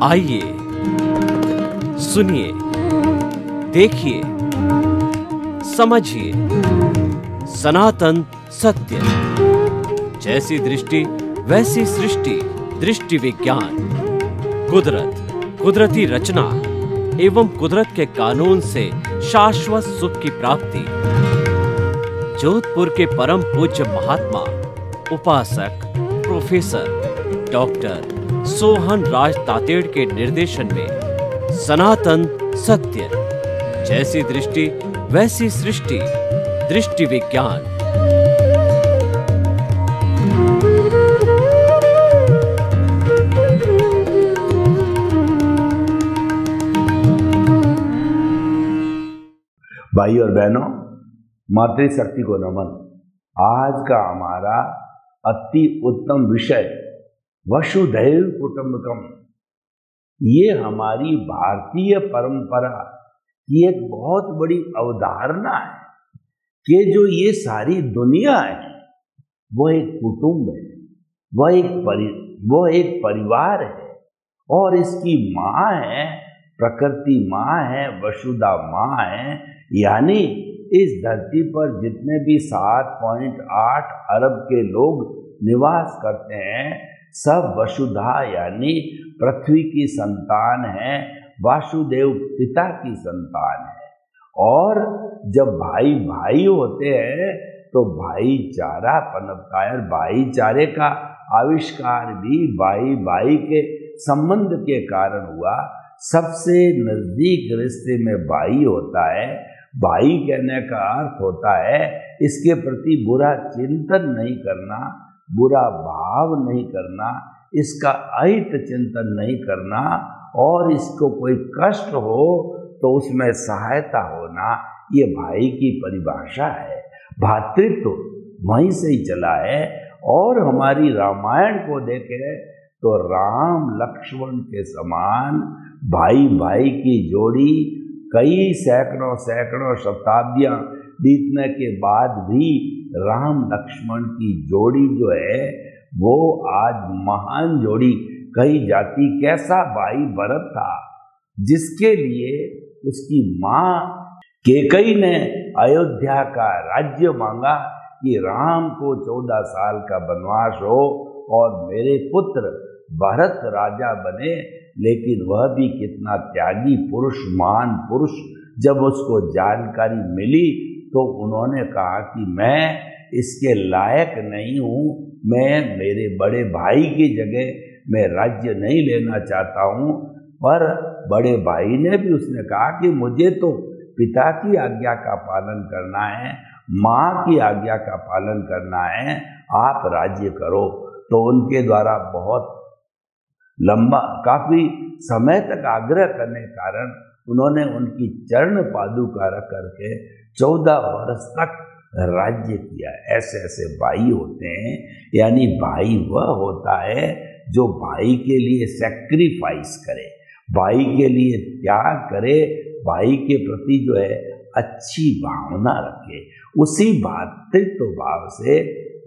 आइए, सुनिए, देखिए, समझिए सनातन सत्य। जैसी दृष्टि वैसी सृष्टि, दृष्टि विज्ञान। कुदरत, कुदरती रचना एवं कुदरत के कानून से शाश्वत सुख की प्राप्ति। जोधपुर के परम पूज्य महात्मा उपासक प्रोफेसर डॉक्टर सोहन राज तातेड़ के निर्देशन में सनातन सत्य। जैसी दृष्टि वैसी सृष्टि, दृष्टि विज्ञान। भाई और बहनों, मातृशक्ति को नमन। आज का हमारा अति उत्तम विषय वसुधैव कुटुंबकम। ये हमारी भारतीय परंपरा की एक बहुत बड़ी अवधारणा है कि जो ये सारी दुनिया है वो एक कुटुंब है, वो एक परिवार है और इसकी माँ है, प्रकृति माँ है, वसुधा माँ है। यानी इस धरती पर जितने भी 7.8 अरब के लोग निवास करते हैं सब वसुधा यानी पृथ्वी की संतान है, वासुदेव पिता की संतान है। और जब भाई भाई होते हैं तो भाईचारा पनपता है। भाईचारे का आविष्कार भी भाई भाई के संबंध के कारण हुआ। सबसे नजदीक रिश्ते में भाई होता है। भाई कहने का अर्थ होता है इसके प्रति बुरा चिंतन नहीं करना, बुरा भाव नहीं करना, इसका अहित चिंतन नहीं करना और इसको कोई कष्ट हो तो उसमें सहायता होना। ये भाई की परिभाषा है। भातृत्व वहीं से ही चला है। और हमारी रामायण को देखें तो राम लक्ष्मण के समान भाई भाई की जोड़ी कई सैकड़ों शताब्दियां बीतने के बाद भी राम लक्ष्मण की जोड़ी जो है वो आज महान जोड़ी कही जाती। कैसा भाई भरत था जिसके लिए उसकी माँ कैकेयी ने अयोध्या का राज्य मांगा कि राम को 14 साल का वनवास हो और मेरे पुत्र भरत राजा बने। लेकिन वह भी कितना त्यागी पुरुष, महान पुरुष। जब उसको जानकारी मिली तो उन्होंने कहा कि मैं इसके लायक नहीं हूँ, मैं मेरे बड़े भाई की जगह मैं राज्य नहीं लेना चाहता हूँ। पर बड़े भाई ने भी उसने कहा कि मुझे तो पिता की आज्ञा का पालन करना है, माँ की आज्ञा का पालन करना है, आप राज्य करो। तो उनके द्वारा बहुत लंबा काफी समय तक आग्रह करने के कारण उन्होंने उनकी चरण पादुका रख करके 14 वर्ष तक राज्य किया। ऐसे ऐसे भाई होते हैं। यानी भाई वह होता है जो भाई के लिए सैक्रिफाइस करे, भाई के लिए त्याग करे, भाई के प्रति जो है अच्छी भावना रखे। उसी भातृत्व भाव से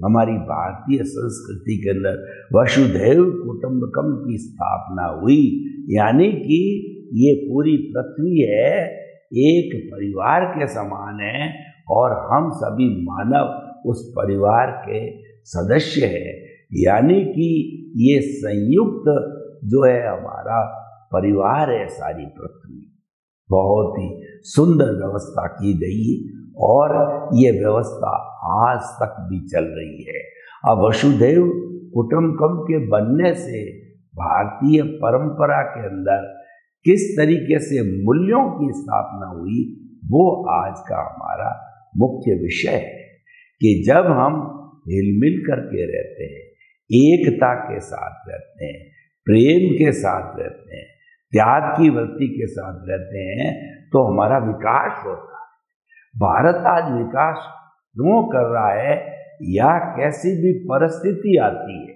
हमारी भारतीय संस्कृति के अंदर वसुधैव कुटुंबकम की स्थापना हुई। यानी कि ये पूरी पृथ्वी है एक परिवार के समान है और हम सभी मानव उस परिवार के सदस्य हैं। यानी कि ये संयुक्त जो है हमारा परिवार है। सारी पृथ्वी बहुत ही सुंदर व्यवस्था की गई और ये व्यवस्था आज तक भी चल रही है। अब वसुधैव कुटुंबकम के बनने से भारतीय परंपरा के अंदर किस तरीके से मूल्यों की स्थापना हुई वो आज का हमारा मुख्य विषय है। कि जब हम हिलमिल करके रहते हैं, एकता के साथ रहते हैं, प्रेम के साथ रहते हैं, त्याग की वृत्ति के साथ रहते हैं तो हमारा विकास होता है। भारत आज विकास क्यों कर रहा है या कैसी भी परिस्थिति आती है,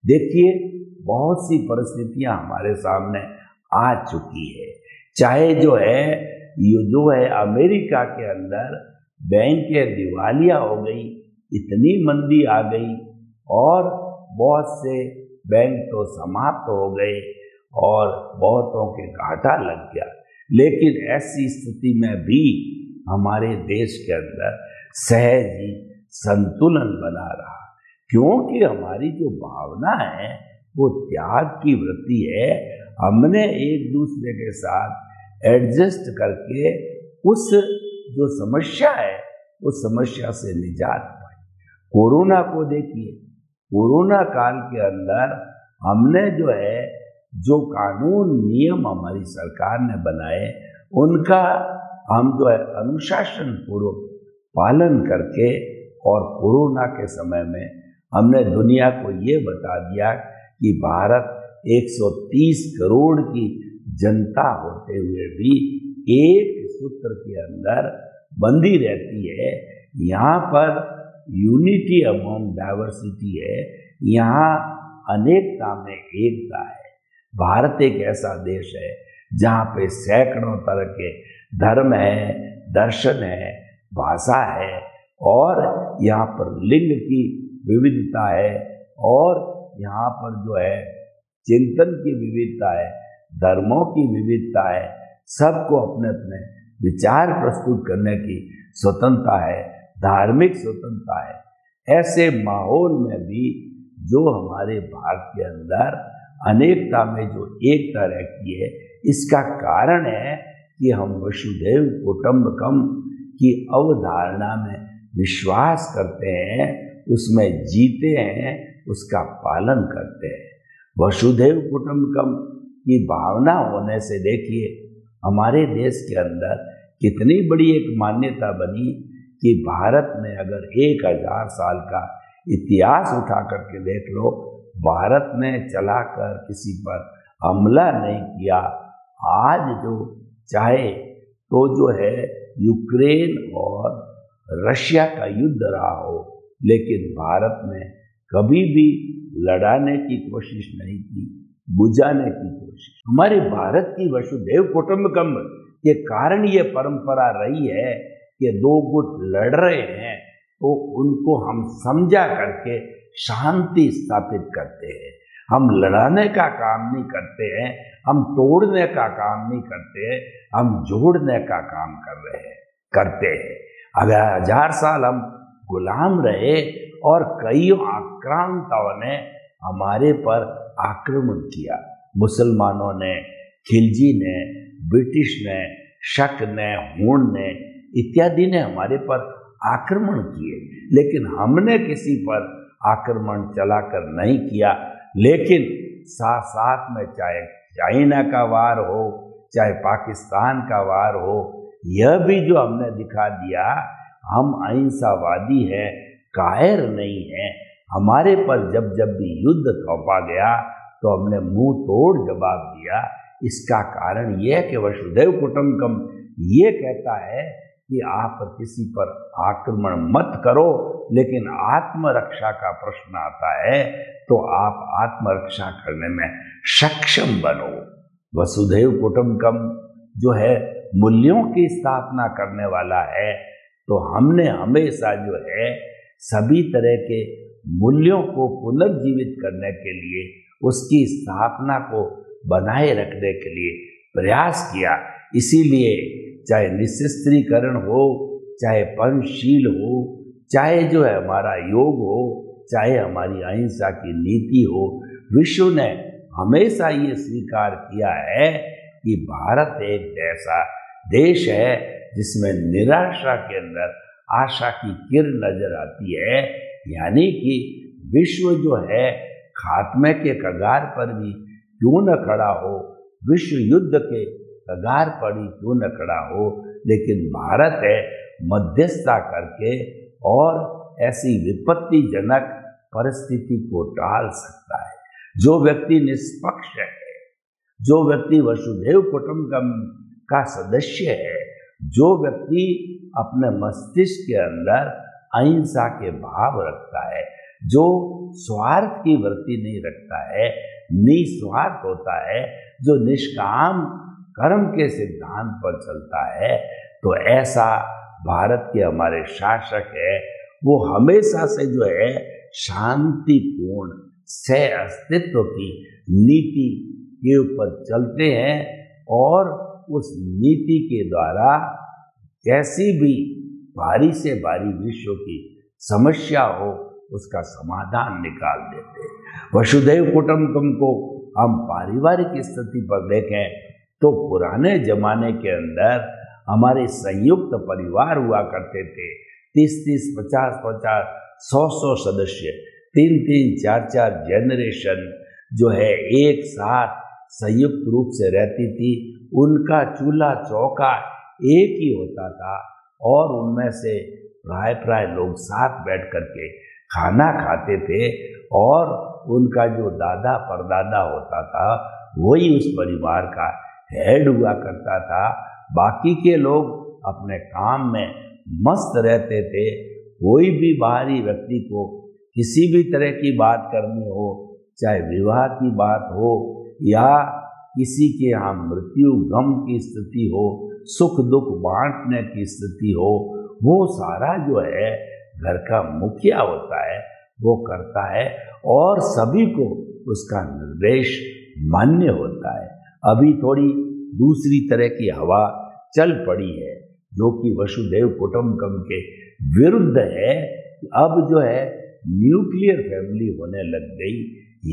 देखिए बहुत सी परिस्थितियां हमारे सामने आ चुकी है। चाहे जो है अमेरिका के अंदर बैंकें दिवालिया हो गई, इतनी मंदी आ गई और बहुत से बैंक तो समाप्त हो गए और बहुतों के घाटा लग गया। लेकिन ऐसी स्थिति में भी हमारे देश के अंदर सहज ही संतुलन बना रहा, क्योंकि हमारी जो भावना है वो त्याग की वृत्ति है। हमने एक दूसरे के साथ एडजस्ट करके उस जो समस्या है उस समस्या से निजात पाई। कोरोना को देखिए, कोरोना काल के अंदर हमने जो कानून नियम हमारी सरकार ने बनाए उनका हम अनुशासन पूर्वक पालन करके, और कोरोना के समय में हमने दुनिया को ये बता दिया कि भारत 130 करोड़ की जनता होते हुए भी एक सूत्र के अंदर बंधी रहती है। यहाँ पर यूनिटी अमॉन्ग डाइवर्सिटी है, यहाँ अनेकता में एकता है। भारत एक ऐसा देश है जहाँ पे सैकड़ों तरह के धर्म है, दर्शन है, भाषा है, और यहाँ पर लिंग की विविधता है, और यहाँ पर चिंतन की विविधता है, धर्मों की विविधता है। सबको अपने अपने विचार प्रस्तुत करने की स्वतंत्रता है, धार्मिक स्वतंत्रता है। ऐसे माहौल में भी जो हमारे भारत के अंदर अनेकता में जो एकता रहती है, इसका कारण है कि हम वसुधैव कुटुंबकम की अवधारणा में विश्वास करते हैं, उसमें जीते हैं, उसका पालन करते हैं। वसुधैव कुटुंबकम की भावना होने से देखिए हमारे देश के अंदर कितनी बड़ी एक मान्यता बनी कि भारत में अगर 1000 साल का इतिहास उठा करके देख लो, भारत ने चलाकर किसी पर हमला नहीं किया। आज चाहे तो यूक्रेन और रशिया का युद्ध रहा हो, लेकिन भारत ने कभी भी लड़ाने की कोशिश नहीं की, बुझाने की कोशिश। हमारे भारत की वसुधैव कुटुंबकम के कारण ये परंपरा रही है कि दो गुट लड़ रहे हैं तो उनको हम समझा करके शांति स्थापित करते हैं। हम लड़ाने का काम नहीं करते हैं, हम तोड़ने का काम नहीं करते हैं, हम जोड़ने का काम करते हैं। अगर 1000 साल हम गुलाम रहे और कई आक्रांताओं ने हमारे पर आक्रमण किया, मुसलमानों ने, खिलजी ने, ब्रिटिश ने, शक ने, हूण ने इत्यादि ने हमारे पर आक्रमण किए, लेकिन हमने किसी पर आक्रमण चलाकर नहीं किया। लेकिन साथ साथ में चाहे चाइना का वार हो, चाहे पाकिस्तान का वार हो, यह भी जो हमने दिखा दिया हम अहिंसावादी हैं, कायर नहीं हैं। हमारे पर जब जब भी युद्ध थोपा गया तो हमने मुंह तोड़ जवाब दिया। इसका कारण यह है कि वसुधैव कुटुंबकम ये कहता है कि आप किसी पर आक्रमण मत करो, लेकिन आत्मरक्षा का प्रश्न आता है तो आप आत्मरक्षा करने में सक्षम बनो। वसुधैव कुटुंबकम जो है मूल्यों की स्थापना करने वाला है, तो हमने हमेशा सभी तरह के मूल्यों को पुनर्जीवित करने के लिए, उसकी स्थापना को बनाए रखने के लिए प्रयास किया। इसीलिए चाहे निःशस्त्रीकरण हो, चाहे पंचशील हो, चाहे हमारा योग हो, चाहे हमारी अहिंसा की नीति हो, विश्व ने हमेशा ये स्वीकार किया है कि भारत एक ऐसा देश है जिसमें निराशा के अंदर आशा की किरण नजर आती है। यानी कि विश्व खात्मे के कगार पर भी क्यों न खड़ा हो, विश्व युद्ध के कगार पर ही क्यों न खड़ा हो, लेकिन भारत मध्यस्थता करके और ऐसी विपत्तिजनक परिस्थिति को टाल सकता है। जो व्यक्ति निष्पक्ष है, जो व्यक्ति वसुधैव कुटुंबकम का सदस्य है, जो व्यक्ति अपने मस्तिष्क के अंदर अहिंसा के भाव रखता है, जो स्वार्थ की वृत्ति नहीं रखता है, निस्वार्थ होता है, जो निष्काम कर्म के सिद्धांत पर चलता है, तो ऐसा भारत के हमारे शासक है वो हमेशा से शांतिपूर्ण सह अस्तित्व की नीति के ऊपर चलते हैं और उस नीति के द्वारा कैसी भी भारी से भारी विश्व की समस्या हो उसका समाधान निकाल देते हैं। वसुधैव कुटुंबकम को हम पारिवारिक स्थिति पर देखें तो पुराने जमाने के अंदर हमारे संयुक्त परिवार हुआ करते थे। 30-30, 50-50, 100-100 सदस्य, 3-3, 4-4 जनरेशन जो है एक साथ संयुक्त रूप से रहती थी। उनका चूल्हा चौका एक ही होता था और उनमें से प्राय लोग साथ बैठ करके खाना खाते थे और उनका जो दादा परदादा होता था वही उस परिवार का हेड हुआ करता था। बाकी के लोग अपने काम में मस्त रहते थे। कोई भी बाहरी व्यक्ति को किसी भी तरह की बात करनी हो, चाहे विवाह की बात हो या किसी के यहाँ मृत्यु गम की स्थिति हो, सुख दुख बांटने की स्थिति हो, वो सारा जो है घर का मुखिया होता है वो करता है और सभी को उसका निर्देश मान्य होता है। अभी थोड़ी दूसरी तरह की हवा चल पड़ी है जो कि वसुधैव कुटुंबकम के विरुद्ध है। अब जो है न्यूक्लियर फैमिली होने लग गई,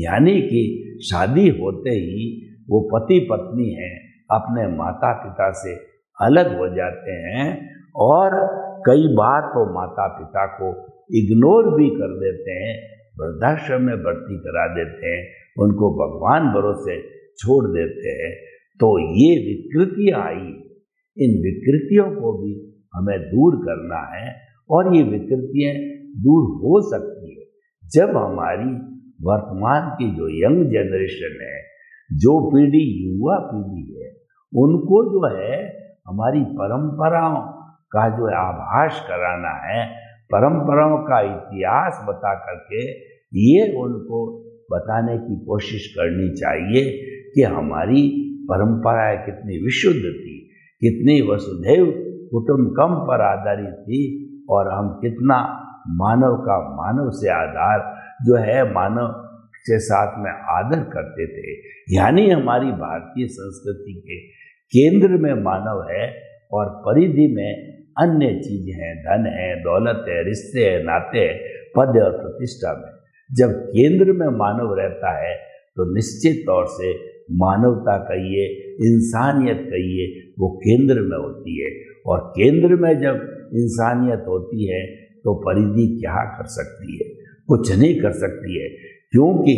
यानी कि शादी होते ही वो पति पत्नी हैं अपने माता पिता से अलग हो जाते हैं और कई बार तो माता पिता को इग्नोर भी कर देते हैं, वृद्धाश्रम में भर्ती करा देते हैं, उनको भगवान भरोसे छोड़ देते हैं। तो ये विकृतियां आई, इन विकृतियों को भी हमें दूर करना है और ये विकृतियां दूर हो सकती है जब हमारी वर्तमान की जो यंग जनरेशन है, जो पीढ़ी युवा पीढ़ी है, उनको जो है हमारी परंपराओं का जो आभास कराना है, परंपराओं का इतिहास बता करके ये उनको बताने की कोशिश करनी चाहिए कि हमारी परंपराएं कितनी विशुद्ध थी, कितनी वसुधैव कुटुंबकम पर आधारित थी और हम कितना मानव का मानव से आधार जो है मानव के साथ में आदर करते थे। यानी हमारी भारतीय संस्कृति के केंद्र में मानव है और परिधि में अन्य चीज हैं, धन है, दौलत है, रिश्ते हैं, नाते हैं, पद और प्रतिष्ठा में। जब केंद्र में मानव रहता है तो निश्चित तौर से मानवता कहिए, इंसानियत कहिए, वो केंद्र में होती है और केंद्र में जब इंसानियत होती है तो परिधि क्या कर सकती है? कुछ नहीं कर सकती है, क्योंकि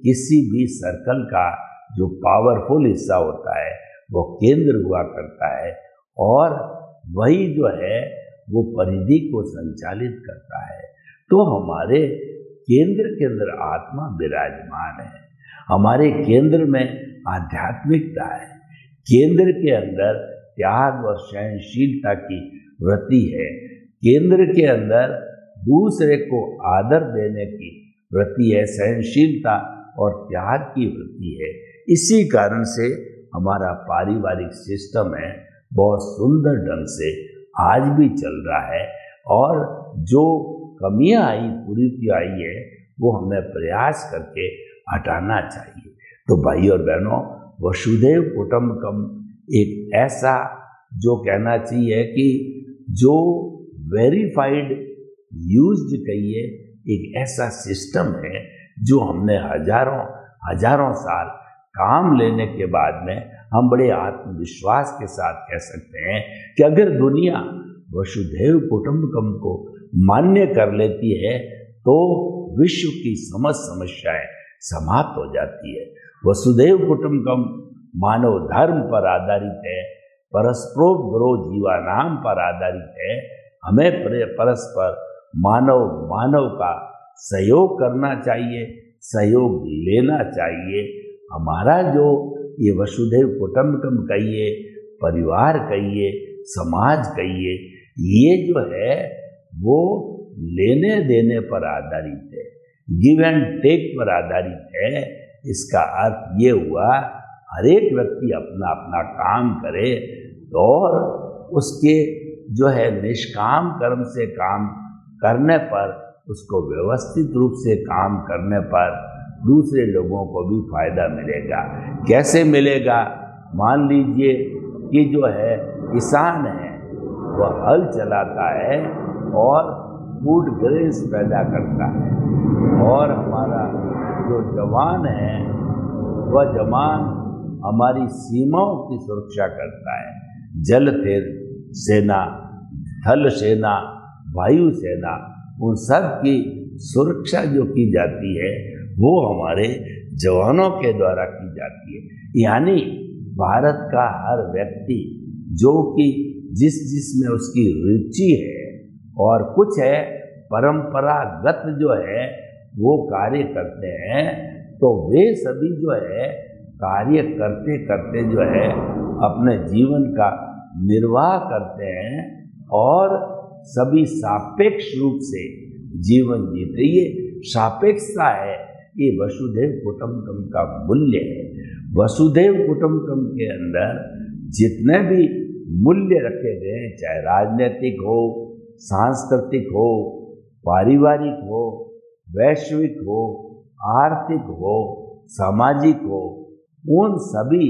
किसी भी सर्कल का जो पावरफुल हिस्सा होता है वो केंद्र हुआ करता है और वही जो है वो परिधि को संचालित करता है। तो हमारे केंद्र के अंदर आत्मा विराजमान है, हमारे केंद्र में आध्यात्मिकता है, केंद्र के अंदर त्याग और सहनशीलता की वृत्ति है, केंद्र के अंदर दूसरे को आदर देने की वृत्ति है, सहनशीलता और त्याग की वृत्ति है। इसी कारण से हमारा पारिवारिक सिस्टम है बहुत सुंदर ढंग से आज भी चल रहा है और जो कमियां आई, कुरीतियां आई है, वो हमें प्रयास करके हटाना चाहिए। तो भाई और बहनों, वसुधैव कुटुंबकम एक ऐसा जो कहना चाहिए कि जो वेरीफाइड यूज्ड कहिए, एक ऐसा सिस्टम है जो हमने हजारों साल काम लेने के बाद में हम बड़े आत्मविश्वास के साथ कह सकते हैं कि अगर दुनिया वसुधैव कुटुंबकम को मान्य कर लेती है तो विश्व की समस्त समस्याएं समाप्त हो जाती है। वसुधैव कुटुंबकम मानव धर्म पर आधारित है, परस्परोपद्रव जीवानाम पर आधारित है। हमें परस्पर मानव का सहयोग करना चाहिए, सहयोग लेना चाहिए। हमारा जो ये वसुधैव कुटुंबकम कहिए, परिवार कहिए, समाज कहिए, ये जो है वो लेने देने पर आधारित है, गिव एंड टेक पर आधारित है। इसका अर्थ ये हुआ हर एक व्यक्ति अपना अपना काम करे और उसके जो है निष्काम कर्म से काम करने पर, उसको व्यवस्थित रूप से काम करने पर दूसरे लोगों को भी फायदा मिलेगा। कैसे मिलेगा? मान लीजिए कि जो है किसान है वह हल चलाता है और फूड ग्रेन्स पैदा करता है, और हमारा जो जवान है वह जवान हमारी सीमाओं की सुरक्षा करता है। जल सेना, थल सेना, वायु सेना, उन सब की सुरक्षा जो की जाती है वो हमारे जवानों के द्वारा की जाती है। यानी भारत का हर व्यक्ति जो कि जिस में उसकी रुचि है और कुछ है परंपरागत जो है वो कार्य करते हैं, तो वे सभी जो है कार्य करते करते जो है अपने जीवन का निर्वाह करते हैं और सभी सापेक्ष रूप से जीवन जीते। ये सापेक्षता है, ये वसुधैव कुटुंबकम का मूल्य है। वसुधैव कुटुंबकम के अंदर जितने भी मूल्य रखे गए हैं, चाहे राजनीतिक हो, सांस्कृतिक हो, पारिवारिक हो, वैश्विक हो, आर्थिक हो, सामाजिक हो, उन सभी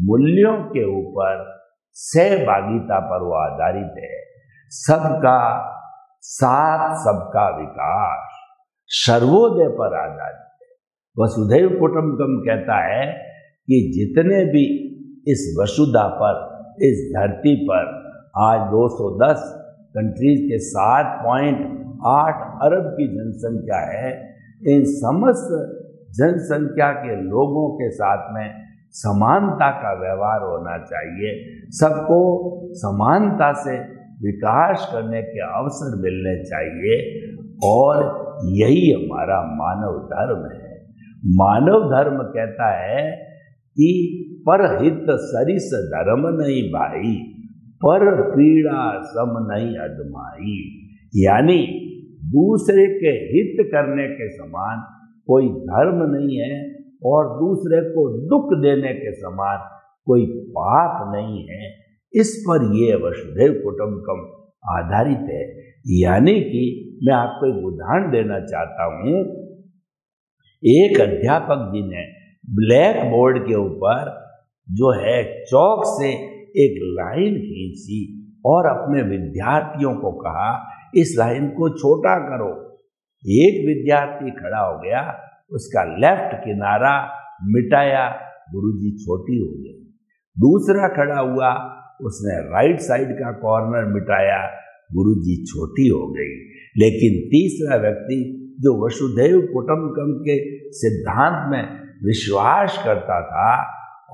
मूल्यों के ऊपर सहभागिता पर वो आधारित है। सबका साथ, सबका विकास, सर्वोदय पर आधारित है। वसुधैव कुटुंबकम कहता है कि जितने भी इस वसुधा पर, इस धरती पर आज 210 कंट्रीज के 7.8 अरब की जनसंख्या है, इन समस्त जनसंख्या के लोगों के साथ में समानता का व्यवहार होना चाहिए। सबको समानता से विकास करने के अवसर मिलने चाहिए, और यही हमारा मानव धर्म है। मानव धर्म कहता है कि परहित सरिस धर्म नहीं भाई, पर पीड़ा सम नहीं अदमाई। यानी दूसरे के हित करने के समान कोई धर्म नहीं है, और दूसरे को दुख देने के समान कोई पाप नहीं है। इस पर ये वसुधैव कुटुंबकम आधारित है। यानी कि मैं आपको एक उदाहरण देना चाहता हूँ। एक अध्यापक जी ने ब्लैक बोर्ड के ऊपर जो है चौक से एक लाइन खींची और अपने विद्यार्थियों को कहा, इस लाइन को छोटा करो। एक विद्यार्थी खड़ा हो गया, उसका लेफ्ट किनारा मिटाया, गुरुजी छोटी हो गई। दूसरा खड़ा हुआ, उसने राइट साइड का कॉर्नर मिटाया, गुरुजी छोटी हो गई। लेकिन तीसरा व्यक्ति जो वसुधैव कुटुंबकम के सिद्धांत में विश्वास करता था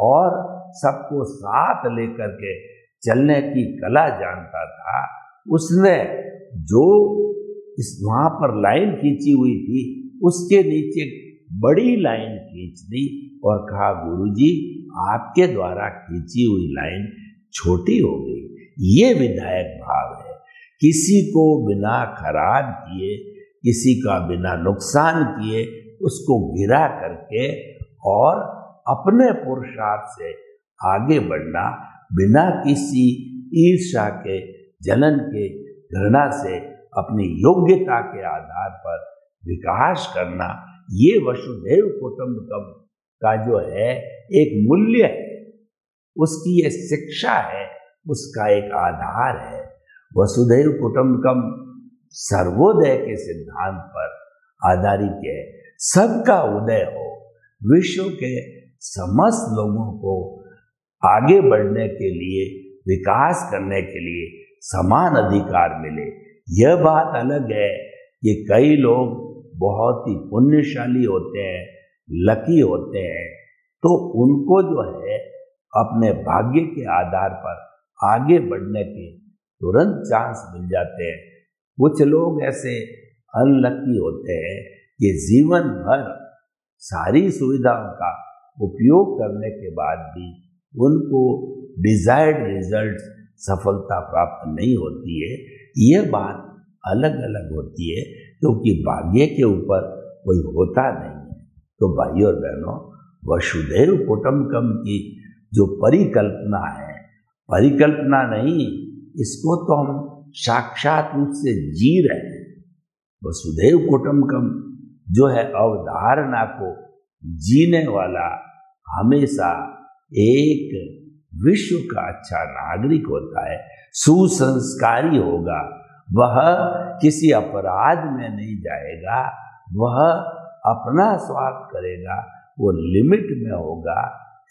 और सबको साथ लेकर के चलने की कला जानता था, उसने जो इस वहां पर लाइन खींची हुई थी उसके नीचे बड़ी लाइन खींच दी और कहा, गुरुजी आपके द्वारा खींची हुई लाइन छोटी हो गई। ये विधायक भाव है। किसी को बिना खराब किए, किसी का बिना नुकसान किए उसको गिरा करके और अपने पुरुषार्थ से आगे बढ़ना, बिना किसी ईर्ष्या के, जलन के, घृणा से अपनी योग्यता के आधार पर विकास करना, ये वसुधैव कुटुंबकम का जो है एक मूल्य है, उसकी ये शिक्षा है, उसका एक आधार है। वसुधैव कुटुंबकम सर्वोदय के सिद्धांत पर आधारित है। सबका उदय हो, विश्व के समस्त लोगों को आगे बढ़ने के लिए, विकास करने के लिए समान अधिकार मिले। यह बात अलग है कि कई लोग बहुत ही पुण्यशाली होते हैं, लकी होते हैं, तो उनको जो है अपने भाग्य के आधार पर आगे बढ़ने के तुरंत चांस मिल जाते हैं। कुछ लोग ऐसे अनलकी होते हैं कि जीवन भर सारी सुविधाओं का उपयोग करने के बाद भी उनको डिजायर्ड रिजल्ट, सफलता प्राप्त नहीं होती है। यह बात अलग अलग होती है, क्योंकि भाग्य के ऊपर कोई होता नहीं है। तो भाइयों और बहनों, वसुधैव कुटुंबकम की जो परिकल्पना है, परिकल्पना नहीं, इसको तो हम साक्षात रूप से जी रहे हैं। वसुधैव कुटुंबकम जो है अवधारणा को जीने वाला हमेशा एक विश्व का अच्छा नागरिक होता है, सुसंस्कारी होगा, वह किसी अपराध में नहीं जाएगा, वह अपना स्वार्थ करेगा, वो लिमिट में होगा।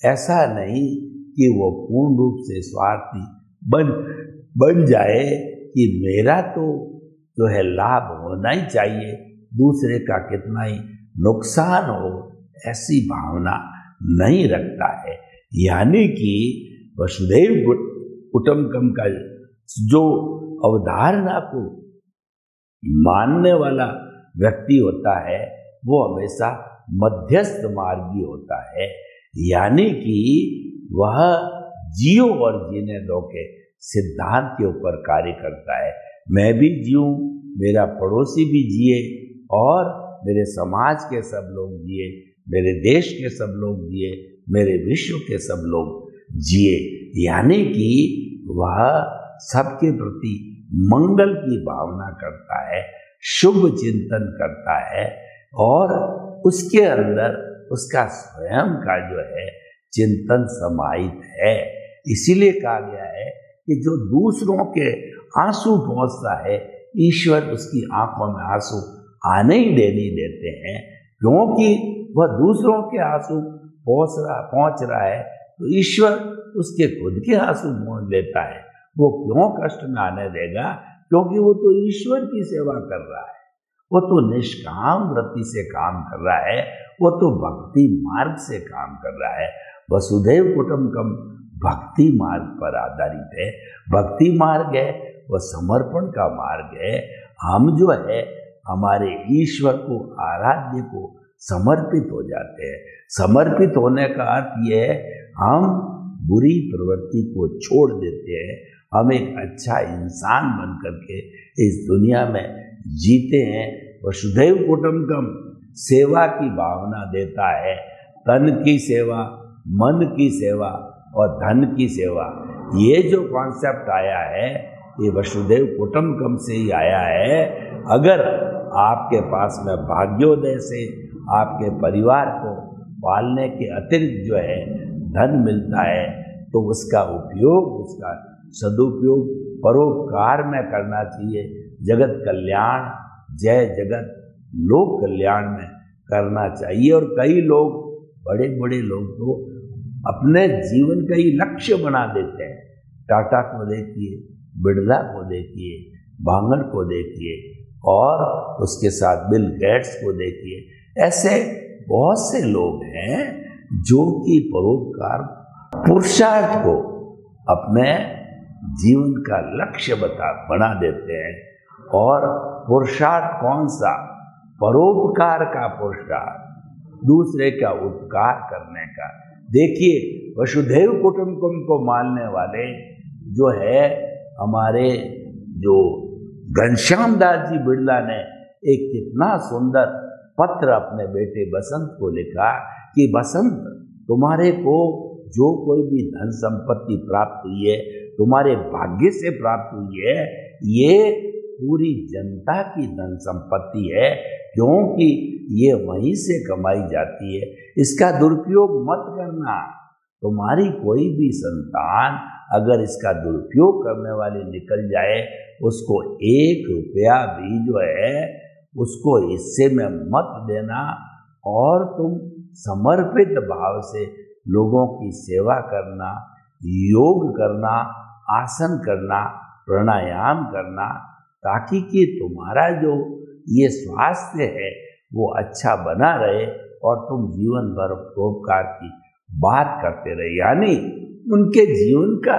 ऐसा नहीं कि वो पूर्ण रूप से स्वार्थी बन जाए कि मेरा तो जो है लाभ होना ही चाहिए, दूसरे का कितना ही नुकसान हो, ऐसी भावना नहीं रखता है। यानी कि वसुधैव कुटुंबकम का जो अवधारणा को मानने वाला व्यक्ति होता है वो हमेशा मध्यस्थ मार्गी होता है। यानी कि वह जियो और जीने दो के सिद्धांत के ऊपर कार्य करता है। मैं भी जीऊं, मेरा पड़ोसी भी जिए और मेरे समाज के सब लोग जिए, मेरे देश के सब लोग जिए, मेरे विश्व के सब लोग जिए। यानी कि वह सबके प्रति मंगल की भावना करता है, शुभ चिंतन करता है और उसके अंदर उसका स्वयं का जो है चिंतन समाहित है। इसीलिए कहा गया है कि जो दूसरों के आंसू पोंछता है, ईश्वर उसकी आंखों में आंसू आने ही नहीं देते हैं, क्योंकि वह दूसरों के आंसू पहुंच रहा है तो ईश्वर उसके खुद के आंसू पोंछ लेता है। वो क्यों कष्ट में आने देगा? क्योंकि वो तो ईश्वर की सेवा कर रहा है, वो तो निष्काम वृत्ति से काम कर रहा है, वो तो भक्ति मार्ग से काम कर रहा है। वसुधैव कुटुंबकम भक्ति मार्ग पर आधारित है। भक्ति मार्ग है वह समर्पण का मार्ग है। हम जो है हमारे ईश्वर को, आराध्य को समर्पित हो जाते हैं। समर्पित होने का अर्थ यह है हम बुरी प्रवृत्ति को छोड़ देते हैं, हम एक अच्छा इंसान बन करके इस दुनिया में जीते हैं। वसुधैव कुटुंबकम सेवा की भावना देता है, तन की सेवा, मन की सेवा और धन की सेवा। ये जो कॉन्सेप्ट आया है ये वसुधैव कुटुंबकम से ही आया है। अगर आपके पास में भाग्योदय से आपके परिवार को पालने के अतिरिक्त जो है धन मिलता है तो उसका उपयोग, उसका सदुपयोग परोपकार में करना चाहिए। जगत कल्याण, जय जगत लोक कल्याण में करना चाहिए। और कई लोग, बड़े बड़े लोग तो अपने जीवन का ही लक्ष्य बना देते हैं। टाटा को देखिए, बिरला को देखिए, बांगड़ को देखिए और उसके साथ बिल गेट्स को देखिए। ऐसे बहुत से लोग हैं जो कि परोपकार पुरुषार्थ को अपने जीवन का लक्ष्य बना देते हैं। और पुरुषार्थ कौन सा? परोपकार का पुरुषार्थ, दूसरे का उपकार करने का। देखिए वसुधैव कुटुंबकम को मानने वाले जो है हमारे जो घनश्याम दास जी बिरला ने एक कितना सुंदर पत्र अपने बेटे बसंत को लिखा कि बसंत, तुम्हारे को जो कोई भी धन संपत्ति प्राप्त हुई है, तुम्हारे भाग्य से प्राप्त हुई है, ये पूरी जनता की धन संपत्ति है, क्योंकि ये वहीं से कमाई जाती है। इसका दुरुपयोग मत करना। तुम्हारी कोई भी संतान अगर इसका दुरुपयोग करने वाली निकल जाए, उसको 1 रुपया भी जो है उसको हिस्से में मत देना और तुम समर्पित भाव से लोगों की सेवा करना, योग करना, आसन करना, प्राणायाम करना, ताकि कि तुम्हारा जो ये स्वास्थ्य है वो अच्छा बना रहे और तुम जीवन भर परोपकार की बात करते रहे। यानी उनके जीवन का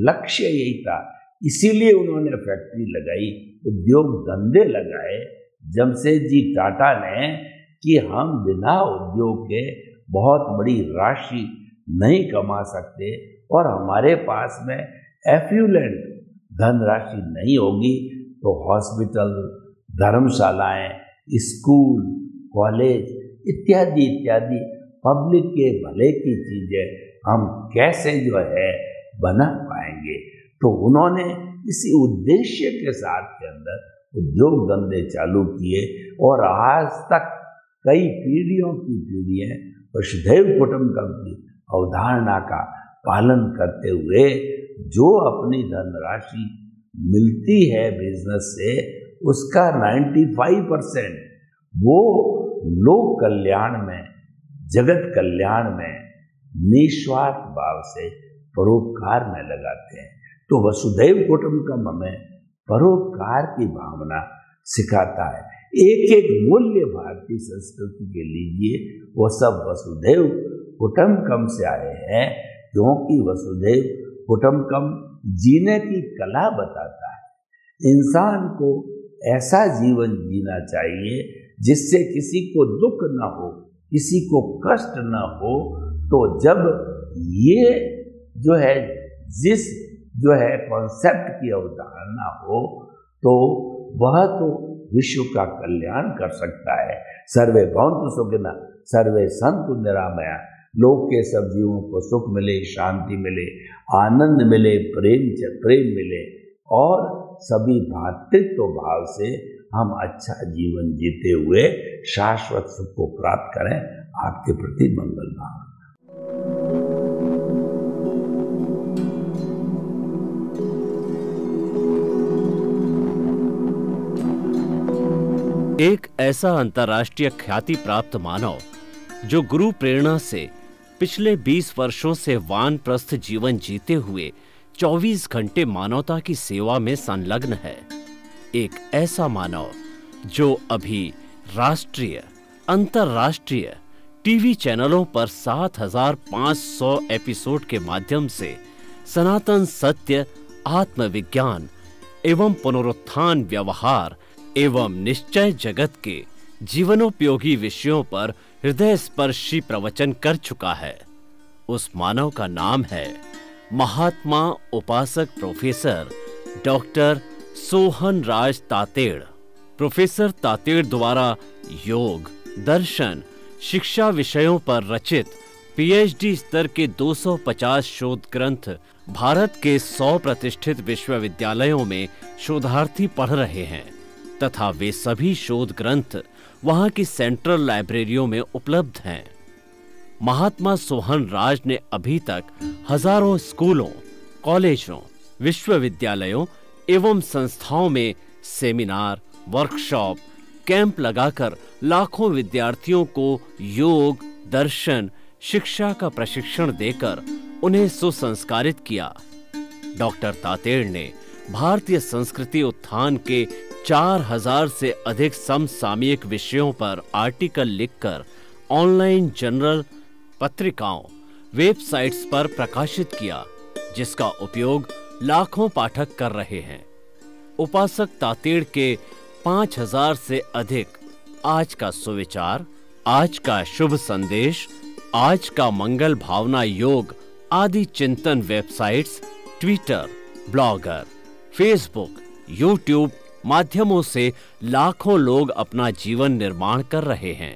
लक्ष्य यही था। इसीलिए उन्होंने फैक्ट्री लगाई, उद्योग धंधे लगाए। जमशेदजी टाटा ने कि हम बिना उद्योग के बहुत बड़ी राशि नहीं कमा सकते और हमारे पास में एफ्लुएंट धनराशि नहीं होगी तो हॉस्पिटल, धर्मशालाएं, स्कूल, कॉलेज इत्यादि इत्यादि पब्लिक के भले की चीजें हम कैसे जो है बना पाएंगे। तो उन्होंने इसी उद्देश्य के साथ के अंदर उद्योग धंधे चालू किए और आज तक कई पीढ़ियों की पीढ़ियां वसुधैव कुटुंबकम की अवधारणा का पालन करते हुए जो अपनी धनराशि मिलती है बिजनेस से, उसका 95% वो लोक कल्याण में, जगत कल्याण में निस्वार्थ भाव से परोपकार में लगाते हैं। तो वसुधैव कुटुंबकम हमें परोपकार की भावना सिखाता है। एक एक मूल्य भारतीय संस्कृति के लीजिए वो सब वसुधैव कुटुंबकम से आए हैं, क्योंकि वसुधैव कुटुंबकम जीने की कला बताता है। इंसान को ऐसा जीवन जीना चाहिए जिससे किसी को दुख न हो, किसी को कष्ट न हो। तो जब ये जो है जिस जो है कॉन्सेप्ट की अवधारणा हो, तो वह तो विश्व का कल्याण कर सकता है। सर्वे भवन्तु सुखिनः सर्वे सन्तु निरामया। लोक के सब जीवों को सुख मिले, शांति मिले, आनंद मिले, प्रेम मिले और सभी भातृत्व भाव से हम अच्छा जीवन जीते हुए शाश्वत सुख को प्राप्त करें। आपके प्रति मंगल भाव। एक ऐसा अंतर्राष्ट्रीय ख्याति प्राप्त मानव जो गुरु प्रेरणा से पिछले 20 वर्षों से वानप्रस्थ जीवन जीते हुए 24 घंटे मानवता की सेवा में संलग्न है। एक ऐसा मानव जो अभी राष्ट्रीय, अंतर्राष्ट्रीय टीवी चैनलों पर 7,500 एपिसोड के माध्यम से सनातन सत्य, आत्मविज्ञान एवं पुनरुत्थान, व्यवहार एवं निश्चय जगत के जीवनोपयोगी विषयों पर हृदय स्पर्शी प्रवचन कर चुका है। उस मानव का नाम है महात्मा उपासक प्रोफेसर डॉक्टर सोहन राज तातेड़। प्रोफेसर तातेड़ द्वारा योग, दर्शन, शिक्षा विषयों पर रचित पीएचडी स्तर के 250 शोध ग्रंथ भारत के 100 प्रतिष्ठित विश्वविद्यालयों में शोधार्थी पढ़ रहे हैं तथा वे सभी शोध ग्रंथ वहां की सेंट्रल लाइब्रेरियों में उपलब्ध हैं। महात्मा सोहन राज ने अभी तक हजारों स्कूलों, कॉलेजों, विश्वविद्यालयों एवं संस्थाओं में सेमिनार, वर्कशॉप, कैंप लगाकर लाखों विद्यार्थियों को योग, दर्शन, शिक्षा का प्रशिक्षण देकर उन्हें सुसंस्कारित किया। डॉक्टर तातेड़ ने भारतीय संस्कृति उत्थान के 4000 से अधिक समसामयिक विषयों पर आर्टिकल लिखकर ऑनलाइन जर्नल, पत्रिकाओं, वेबसाइट्स पर प्रकाशित किया, जिसका उपयोग लाखों पाठक कर रहे हैं। उपासक तातेड़ के 5000 से अधिक आज का सुविचार, आज का शुभ संदेश, आज का मंगल भावना योग आदि चिंतन websites, Twitter, blogger, Facebook, YouTube माध्यमों से लाखों लोग अपना जीवन निर्माण कर रहे हैं।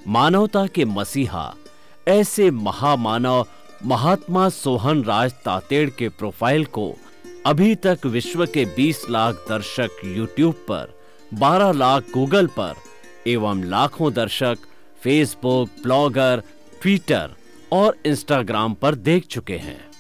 मानवता के मसीहा ऐसे महामानव महात्मा सोहन राज तातेड़ के प्रोफाइल को अभी तक विश्व के 20 लाख दर्शक यूट्यूब पर, 12 लाख गूगल पर एवं लाखों दर्शक फेसबुक, ब्लॉगर, ट्विटर और इंस्टाग्राम पर देख चुके हैं।